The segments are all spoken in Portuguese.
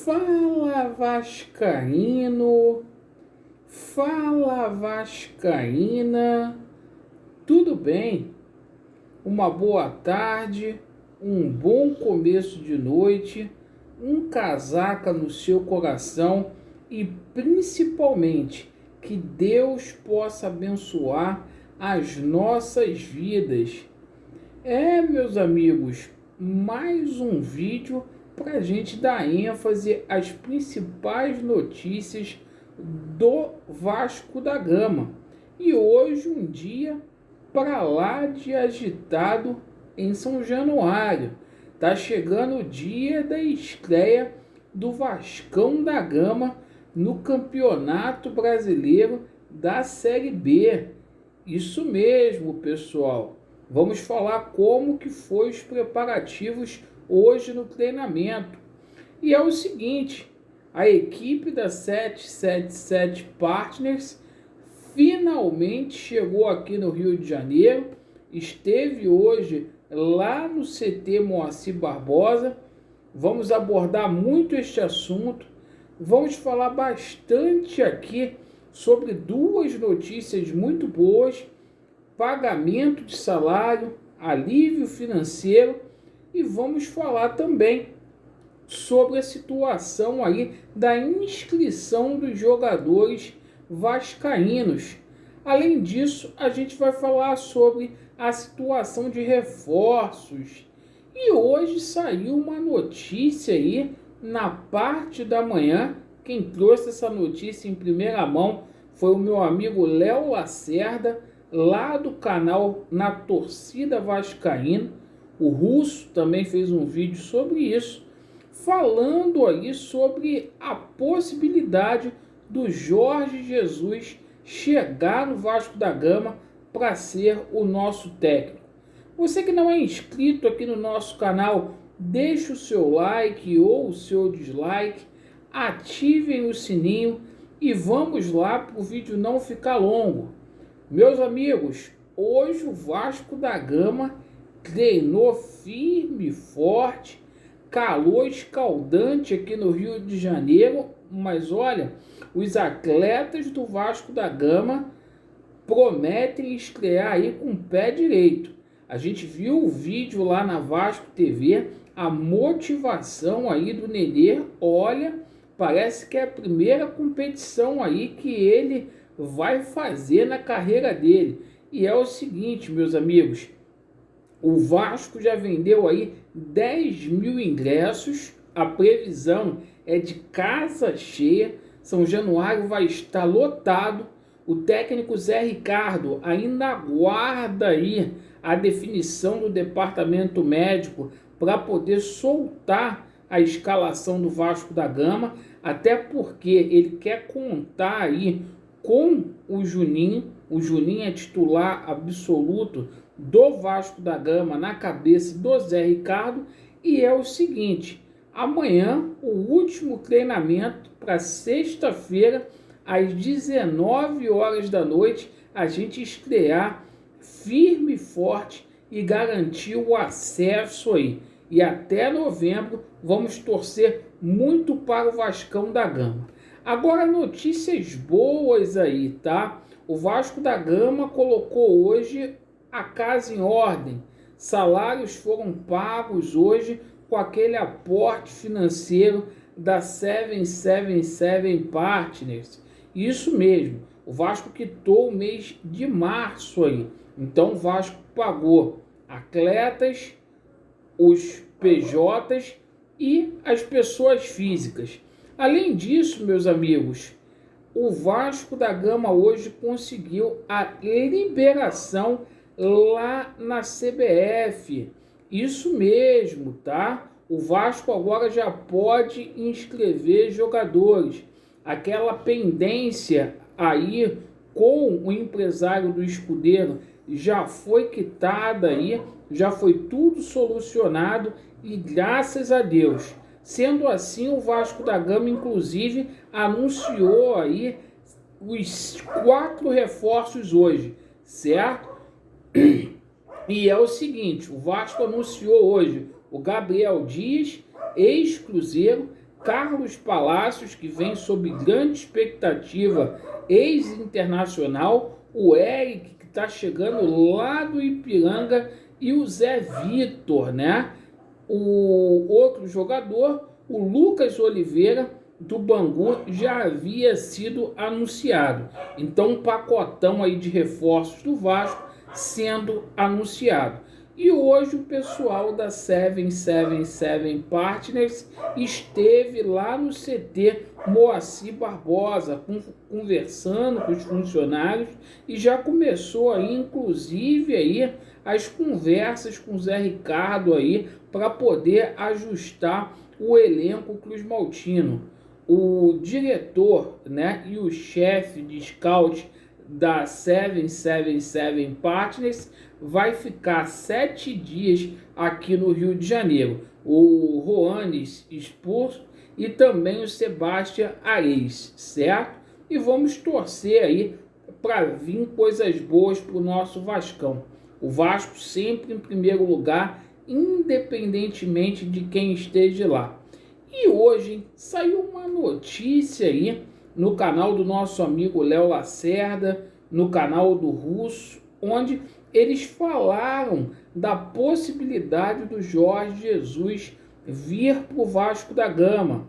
Fala Vascaíno, fala Vascaína, tudo bem? Uma boa tarde, um bom começo de noite, um casaca no seu coração e principalmente que Deus possa abençoar as nossas vidas. Meus amigos, mais um vídeo para a gente dar ênfase às principais notícias do Vasco da Gama. E hoje um dia para lá de agitado em São Januário. Tá chegando o dia da estreia do Vascão da Gama no Campeonato Brasileiro da Série B. Isso mesmo, pessoal. Vamos falar como que foi os preparativos hoje no treinamento. E é o seguinte, a equipe da 777 Partners finalmente chegou aqui no Rio de Janeiro, esteve hoje lá no CT Moacir Barbosa. Vamos abordar muito este assunto, vamos falar bastante aqui sobre duas notícias muito boas: pagamento de salário, alívio financeiro, e vamos falar também sobre a situação aí da inscrição dos jogadores vascaínos. Além disso, a gente vai falar sobre a situação de reforços. E hoje saiu uma notícia aí na parte da manhã. Quem trouxe essa notícia em primeira mão foi o meu amigo Léo Lacerda, lá do canal Na Torcida Vascaína. O Russo também fez um vídeo sobre isso, falando aí sobre a possibilidade do Jorge Jesus chegar no Vasco da Gama para ser o nosso técnico. Você que não é inscrito aqui no nosso canal, deixe o seu like ou o seu dislike, ativem o sininho e vamos lá para o vídeo não ficar longo. Meus amigos, hoje o Vasco da Gama treinou firme e forte, calor escaldante aqui no Rio de Janeiro, mas olha, os atletas do Vasco da Gama prometem estrear aí com o pé direito. A gente viu o vídeo lá na Vasco TV, a motivação aí do Nenê, olha, parece que é a primeira competição aí que ele vai fazer na carreira dele. E é o seguinte, meus amigos, o Vasco já vendeu aí 10 mil ingressos, a previsão é de casa cheia, São Januário vai estar lotado. O técnico Zé Ricardo ainda aguarda aí a definição do departamento médico para poder soltar a escalação do Vasco da Gama, até porque ele quer contar aí com o Juninho. O Juninho é titular absoluto do Vasco da Gama na cabeça do Zé Ricardo. E é o seguinte, amanhã o último treinamento para sexta-feira às 19 horas da noite, a gente estrear firme e forte e garantir o acesso aí. E até novembro vamos torcer muito para o Vascão da Gama. Agora, notícias boas aí, tá? O Vasco da Gama colocou hoje a casa em ordem. Salários foram pagos hoje com aquele aporte financeiro da 777 Partners. Isso mesmo, o Vasco quitou o mês de março aí. Então o Vasco pagou atletas, os PJs e as pessoas físicas. Além disso, meus amigos, o Vasco da Gama hoje conseguiu a liberação lá na CBF. Isso mesmo, tá? O Vasco agora já pode inscrever jogadores. Aquela pendência aí com o empresário do Escudeiro já foi quitada aí, já foi tudo solucionado e graças a Deus. Sendo assim, o Vasco da Gama, inclusive, anunciou aí os 4 reforços hoje, certo? E é o seguinte, o Vasco anunciou hoje o Gabriel Dias, ex-Cruzeiro, Carlos Palacios, que vem sob grande expectativa, ex-internacional, o Eric, que está chegando lá do Ipiranga, e o Zé Vitor, né? O outro jogador, o Lucas Oliveira, do Bangu, já havia sido anunciado. Então, um pacotão aí de reforços do Vasco sendo anunciado. E hoje o pessoal da 777 Partners esteve lá no CT Moacir Barbosa, conversando com os funcionários, e já começou aí, inclusive, aí, as conversas com o Zé Ricardo aí para poder ajustar o elenco cruzmaltino. O diretor, né, e o chefe de scout da 777 Partners vai ficar 7 dias aqui no Rio de Janeiro. O Roanes Spurs e também o Sebastião Areis, certo? E vamos torcer aí para vir coisas boas para o nosso Vascão. O Vasco sempre em primeiro lugar, independentemente de quem esteja lá. E hoje saiu uma notícia aí no canal do nosso amigo Léo Lacerda, no canal do Russo, onde eles falaram da possibilidade do Jorge Jesus vir para o Vasco da Gama.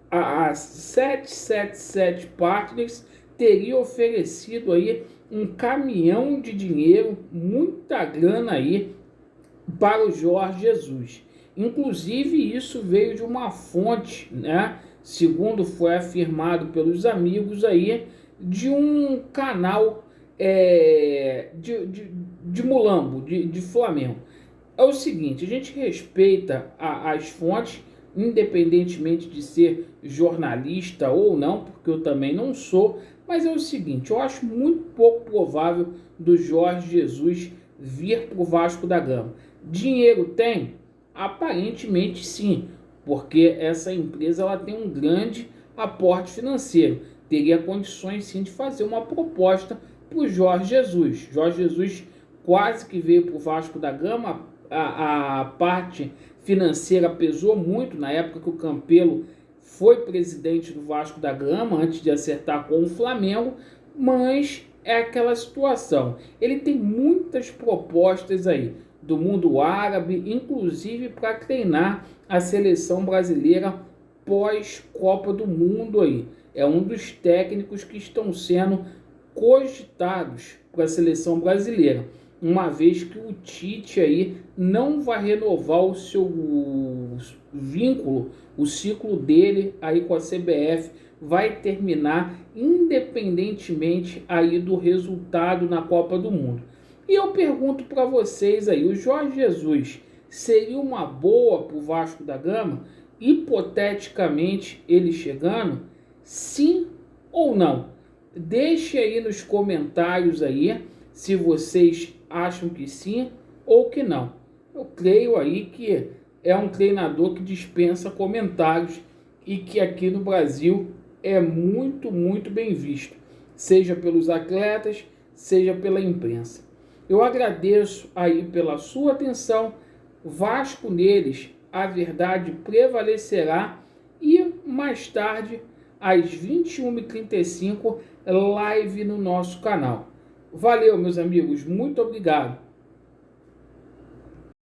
A 777 Partners teria oferecido aí um caminhão de dinheiro, muita grana aí para o Jorge Jesus. Inclusive isso veio de uma fonte, né, segundo foi afirmado pelos amigos aí, de um canal de Mulambo, de Flamengo. É o seguinte, a gente respeita as fontes, independentemente de ser jornalista ou não, porque eu também não sou, mas é o seguinte, eu acho muito pouco provável do Jorge Jesus vir para o Vasco da Gama. Dinheiro tem? Aparentemente sim, porque essa empresa ela tem um grande aporte financeiro. Teria condições sim de fazer uma proposta para o Jorge Jesus. Jorge Jesus quase que veio para o Vasco da Gama, a parte financeira pesou muito na época que o Campelo foi presidente do Vasco da Gama, antes de acertar com o Flamengo, mas é aquela situação. Ele tem muitas propostas aí do mundo árabe, inclusive para treinar a seleção brasileira pós-Copa do Mundo aí. É um dos técnicos que estão sendo cogitados para a seleção brasileira, uma vez que o Tite aí não vai renovar o seu vínculo, o ciclo dele aí com a CBF vai terminar independentemente aí do resultado na Copa do Mundo. E eu pergunto para vocês aí, o Jorge Jesus seria uma boa para o Vasco da Gama? Hipoteticamente ele chegando? Sim ou não? Deixe aí nos comentários aí se vocês acham que sim ou que não. Eu creio aí que é um treinador que dispensa comentários e que aqui no Brasil é muito, muito bem visto, seja pelos atletas, seja pela imprensa. Eu agradeço aí pela sua atenção. Vasco neles, a verdade prevalecerá. E mais tarde, às 21h35, live no nosso canal. Valeu, meus amigos. Muito obrigado.